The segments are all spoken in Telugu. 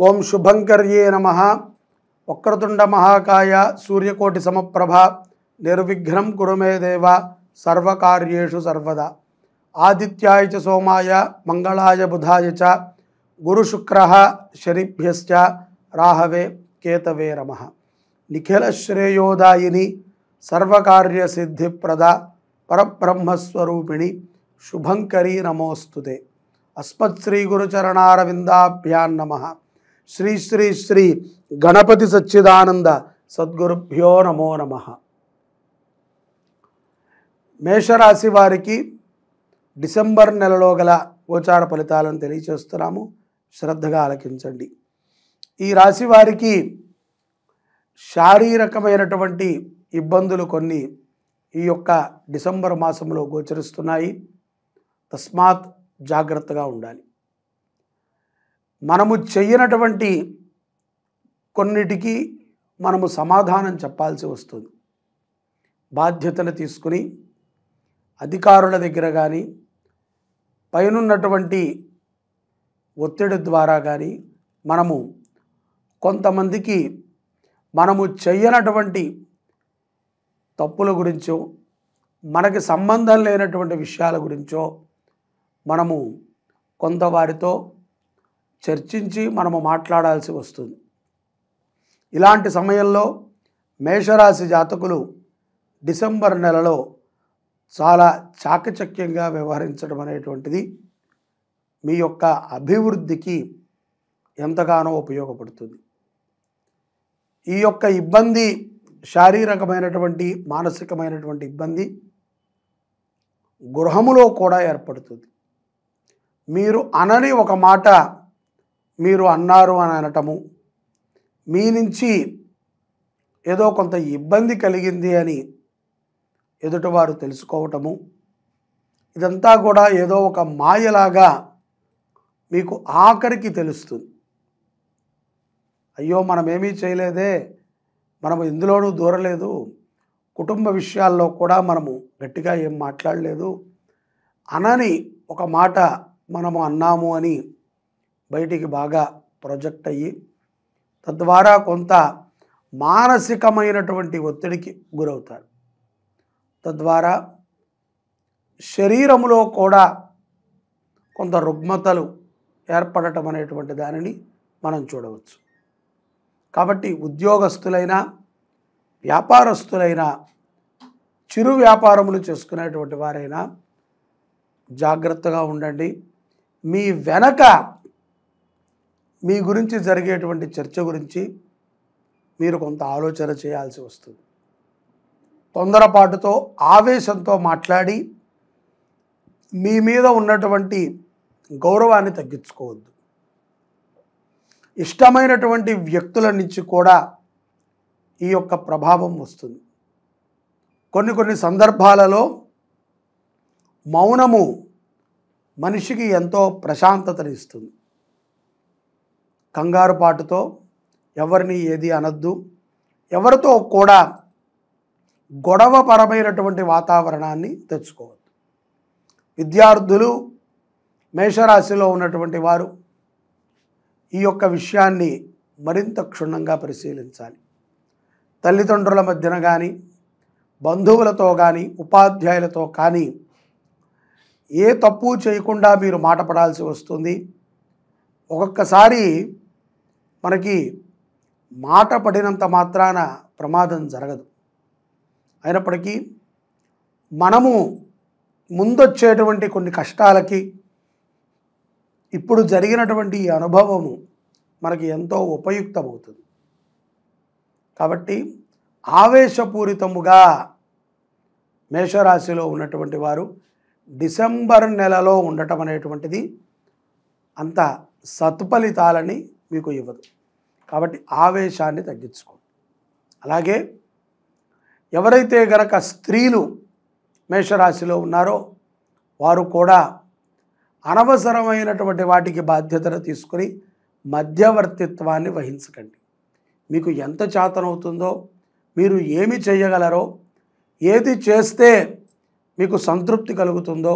ఓం శుభంకర్యే నమః. వక్రతుండ మహాకాయ సూర్యకోటి సమప్రభ నిర్విఘ్నం కురు మే దేవ సర్వకార్యేషు సర్వదా. ఆదిత్యాయ చ సోమాయ మంగళాయ బుధాయ చ గురు శుక్ర శనిభ్యశ్చ రాహవే కేతవే నమః. నిఖిల శ్రేయోదాయిని సర్వకార్య సిద్ధిప్రద పరబ్రహ్మస్వరూపిణి శుభంకరీ నమోస్తుతే. అస్మత్ శ్రీ గురుచరణారవిందాభ్యాం నమః. శ్రీ శ్రీ శ్రీ గణపతి సచ్చిదానంద సద్గురుభ్యో నమో నమః. మేషరాశి వారికి డిసెంబర్ నెలలో గల గోచార ఫలితాలను తెలియచేస్తున్నాము, శ్రద్ధగా ఆలకించండి. ఈ రాశి వారికి శారీరకమైనటువంటి ఇబ్బందులు కొన్ని ఈ యొక్క డిసెంబర్ మాసంలో గోచరిస్తున్నాయి. తస్మాత్ జాగ్రత్తగా ఉండాలి. మనము చెయ్యనటువంటి కొన్నిటికి మనము సమాధానం చెప్పాల్సి వస్తుంది. బాధ్యతను తీసుకుని అధికారుల దగ్గర కానీ పైనున్నటువంటి ఒత్తిడి ద్వారా కానీ మనము కొంతమందికి మనము చెయ్యనటువంటి తప్పుల గురించో మనకి సంబంధం లేనటువంటి విషయాల గురించో మనము కొంతవారితో చర్చించి మనము మాట్లాడాల్సి వస్తుంది. ఇలాంటి సమయంలో మేషరాశి జాతకులు డిసెంబర్ నెలలో చాలా చాకచక్యంగా వ్యవహరించడం అనేటువంటిది మీ యొక్క అభివృద్ధికి ఎంతగానో ఉపయోగపడుతుంది. ఈ యొక్క ఇబ్బంది శారీరకమైనటువంటి మానసికమైనటువంటి ఇబ్బంది గృహములో కూడా ఏర్పడుతుంది. మీరు అనని ఒక మాట మీరు అన్నారు అని అనటము, మీ నుంచి ఏదో కొంత ఇబ్బంది కలిగింది అని ఎదుటివారు తెలుసుకోవటము, ఇదంతా కూడా ఏదో ఒక మాయలాగా మీకు ఆఖరికి తెలుస్తుంది. అయ్యో మనమేమీ చేయలేదే, మనము ఇందులోనూ దూరలేదు, కుటుంబ విషయాల్లో కూడా మనము గట్టిగా ఏం మాట్లాడలేదు, అనని ఒక మాట మనము అన్నాము అని బయటికి బాగా ప్రొజెక్ట్ అయ్యి తద్వారా కొంత మానసికమైనటువంటి ఒత్తిడికి గురవుతారు. తద్వారా శరీరములో కూడా కొంత రుగ్మతలు ఏర్పడటం అనేటువంటి దానిని మనం చూడవచ్చు. కాబట్టి ఉద్యోగస్తులైనా వ్యాపారస్తులైనా చిరు వ్యాపారములు చేసుకునేటువంటి వారైనా జాగ్రత్తగా ఉండండి. మీ వెనక మీ గురించి జరిగేటువంటి చర్చ గురించి మీరు కొంత ఆలోచన చేయాల్సి వస్తుంది. తొందరపాటుతో ఆవేశంతో మాట్లాడి మీ మీద ఉన్నటువంటి గౌరవాన్ని తగ్గించుకోవద్దు. ఇష్టమైనటువంటి వ్యక్తుల నుంచి కూడా ఈ యొక్క ప్రభావం వస్తుంది. కొన్ని సందర్భాలలో మౌనము మనిషికి ఎంతో ప్రశాంతతని ఇస్తుంది. కంగారుపాటుతో ఎవరిని ఏది అనద్దు, ఎవరితో కూడా గొడవపరమైనటువంటి వాతావరణాన్ని తెచ్చుకోవద్దు. విద్యార్థులు మేషరాశిలో ఉన్నటువంటి వారు ఈ యొక్క విషయాన్ని మరింత క్షుణ్ణంగా పరిశీలించాలి. తల్లిదండ్రుల మధ్యన కానీ బంధువులతో కానీ ఉపాధ్యాయులతో కానీ ఏ తప్పు చేయకుండా మీరు మాట పడాల్సి వస్తుంది. ఒక్కొక్కసారి మనకి మాట పడినంత మాత్రాన ప్రమాదం జరగదు. అయినప్పటికీ మనము ముందొచ్చేటువంటి కొన్ని కష్టాలకి ఇప్పుడు జరిగినటువంటి ఈ అనుభవము మనకి ఎంతో ఉపయుక్తమవుతుంది. కాబట్టి ఆవేశపూరితముగా మేషరాశిలో ఉన్నటువంటి వారు డిసెంబర్ నెలలో ఉండటం అనేటువంటిది అంత సత్ఫలితాలని మీకు ఇవ్వదు. కాబట్టి ఆవేశాన్ని తగ్గించుకోండి. అలాగే ఎవరైతే గనక స్త్రీలు మేషరాశిలో ఉన్నారో వారు కూడా అనవసరమైనటువంటి వాటికి బాధ్యతను తీసుకొని మధ్యవర్తిత్వాన్ని వహించకండి. మీకు ఎంత చేతనవుతుందో, మీరు ఏమి చేయగలరో, ఏది చేస్తే మీకు సంతృప్తి కలుగుతుందో,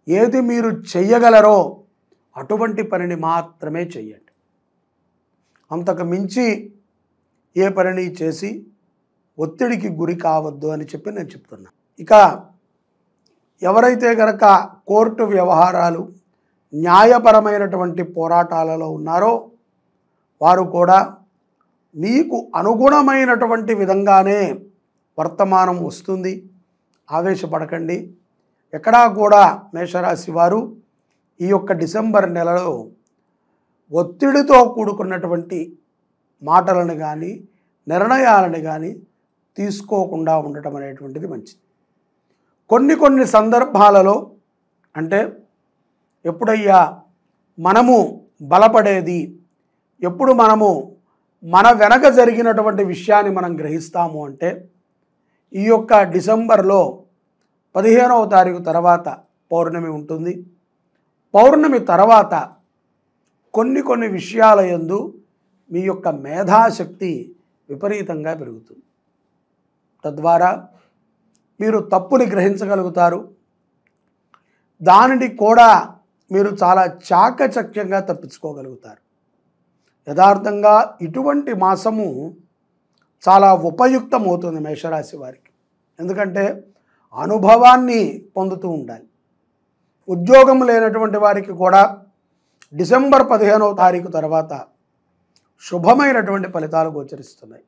ఏది మీరు చెయ్యగలరో అటువంటి పనిని మాత్రమే చెయ్యండి. అంతకు మించి ఏ పనిని చేసి ఒత్తిడికి గురి కావద్దు అని చెప్పి నేను చెప్తున్నా. ఇక ఎవరైతే గనక కోర్టు వ్యవహారాలు, న్యాయపరమైనటువంటి పోరాటాలలో ఉన్నారో వారు కూడా మీకు అనుగుణమైనటువంటి విధంగానే వర్తమానం వస్తుంది. ఆవేశపడకండి. ఎక్కడా కూడా మేషరాశి వారు ఈ యొక్క డిసెంబర్ నెలలో ఒత్తిడితో కూడుకున్నటువంటి మాటలను కానీ నిర్ణయాలను కానీ తీసుకోకుండా ఉండటం అనేటువంటిది మంచిది. కొన్ని సందర్భాలలో అంటే ఎప్పుడయ్యా మనము బలపడేది, ఎప్పుడు మనము మన వెనక జరిగినటువంటి విషయాన్ని మనం గ్రహిస్తాము అంటే ఈ యొక్క డిసెంబర్లో 15వ తారీఖు తర్వాత పౌర్ణమి ఉంటుంది. పౌర్ణమి తర్వాత కొన్ని విషయాల యందు మీ యొక్క మేధాశక్తి విపరీతంగా పెరుగుతుంది. తద్వారా మీరు తప్పుని గ్రహించగలుగుతారు. దానిని కూడా మీరు చాలా చాకచక్యంగా తప్పించుకోగలుగుతారు. యథార్థంగా ఇటువంటి మాసము చాలా ఉపయుక్తమవుతుంది మేషరాశి వారికి. ఎందుకంటే అనుభవాన్ని పొందుతూ ఉండాలి. ఉద్యోగం లేనటువంటి వారికి కూడా డిసెంబర్ 15వ తారీఖు తర్వాత శుభమైనటువంటి ఫలితాలు గోచరిస్తున్నాయి.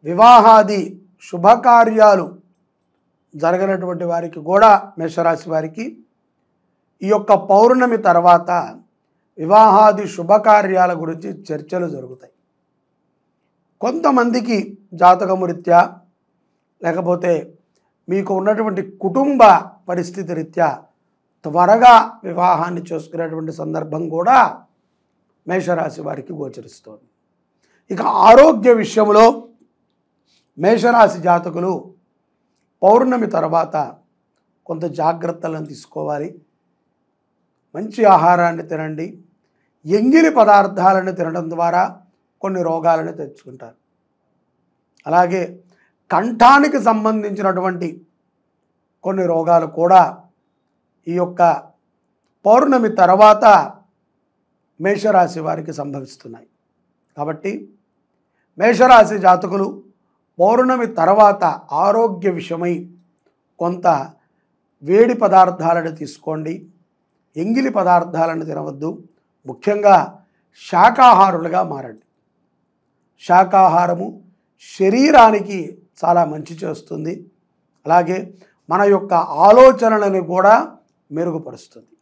వివాహాది శుభకార్యాలు జరగనటువంటి వారికి కూడా మేషరాశి వారికి ఈ యొక్క పౌర్ణమి తర్వాత వివాహాది శుభకార్యాల గురించి చర్చలు జరుగుతాయి. కొంతమందికి జాతకము రీత్యా లేకపోతే మీకు ఉన్నటువంటి కుటుంబ పరిస్థితి రీత్యా త్వరగా వివాహాన్ని చేసుకునేటువంటి సందర్భం కూడా మేషరాశి వారికి గోచరిస్తోంది. ఇక ఆరోగ్య విషయంలో మేషరాశి జాతకులు పౌర్ణమి తర్వాత కొంత జాగ్రత్తలను తీసుకోవాలి. మంచి ఆహారాన్ని తినండి. ఎంగిలి పదార్థాలను తినడం ద్వారా కొన్ని రోగాలను తెచ్చుకుంటారు. అలాగే కంఠానికి సంబంధించినటువంటి కొన్ని రోగాలు కూడా ఈ యొక్క పౌర్ణమి తర్వాత మేషరాశి వారికి సంభవిస్తున్నాయి. కాబట్టి మేషరాశి జాతకులు పౌర్ణమి తర్వాత ఆరోగ్య విషయమై కొంత వేడి పదార్థాలను తీసుకోండి. ఎంగిలి పదార్థాలను తినవద్దు. ముఖ్యంగా శాకాహారులుగా మారండి. శాకాహారము శరీరానికి చాలా మంచి చేస్తుంది. అలాగే మన యొక్క ఆలోచనలను కూడా మెరుగుపరుస్తుంది.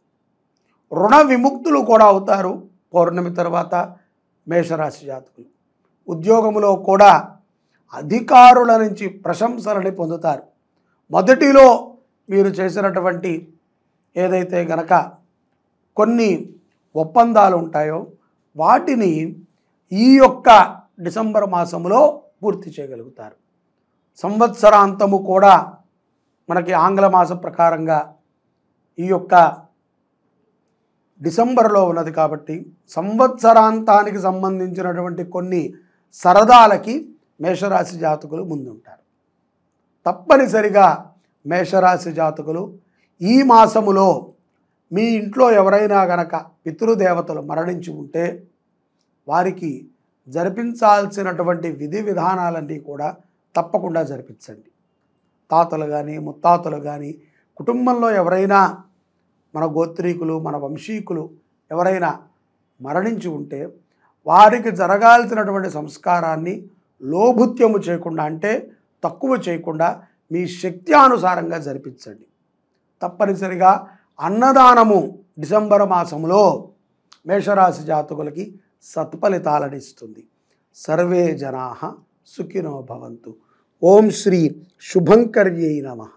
రుణ విముక్తులు కూడా అవుతారు పౌర్ణమి తర్వాత మేషరాశి జాతకులు. ఉద్యోగంలో కూడా అధికారుల నుంచి ప్రశంసలని పొందుతారు. మొదటిలో మీరు చేసినటువంటి ఏదైతే గనక కొన్ని ఒప్పందాలు ఉంటాయో వాటిని ఈ యొక్క డిసెంబర్ మాసంలో పూర్తి చేయగలుగుతారు. సంవత్సరాంతము కూడా మనకి ఆంగ్ల మాస ప్రకారంగా ఈ యొక్క డిసెంబర్లో ఉన్నది కాబట్టి సంవత్సరాంతానికి సంబంధించినటువంటి కొన్ని సరదాలకి మేషరాశి జాతకులు ముందుంటారు. తప్పనిసరిగా మేషరాశి జాతకులు ఈ మాసములో మీ ఇంట్లో ఎవరైనా గనక పితృదేవతలు మరణించి ఉంటే వారికి జరిపించాల్సినటువంటి విధి విధానాలన్నీ కూడా తప్పకుండా జరిపించండి. తాతలు కానీ ముత్తాతలు కానీ కుటుంబంలో ఎవరైనా మన గోత్రీకులు మన వంశీకులు ఎవరైనా మరణించి ఉంటే వారికి జరగాల్సినటువంటి సంస్కారాన్ని లోభుత్యము చేయకుండా అంటే తక్కువ చేయకుండా మీ శక్త్యానుసారంగా జరిపించండి. తప్పనిసరిగా అన్నదానము డిసెంబర్ మాసంలో మేషరాశి జాతకులకి సత్ఫలితాలను ఇస్తుంది. సర్వే జనాః సుఖినో భవంతు. ఓం శ్రీ శుభంకర్యై నమః.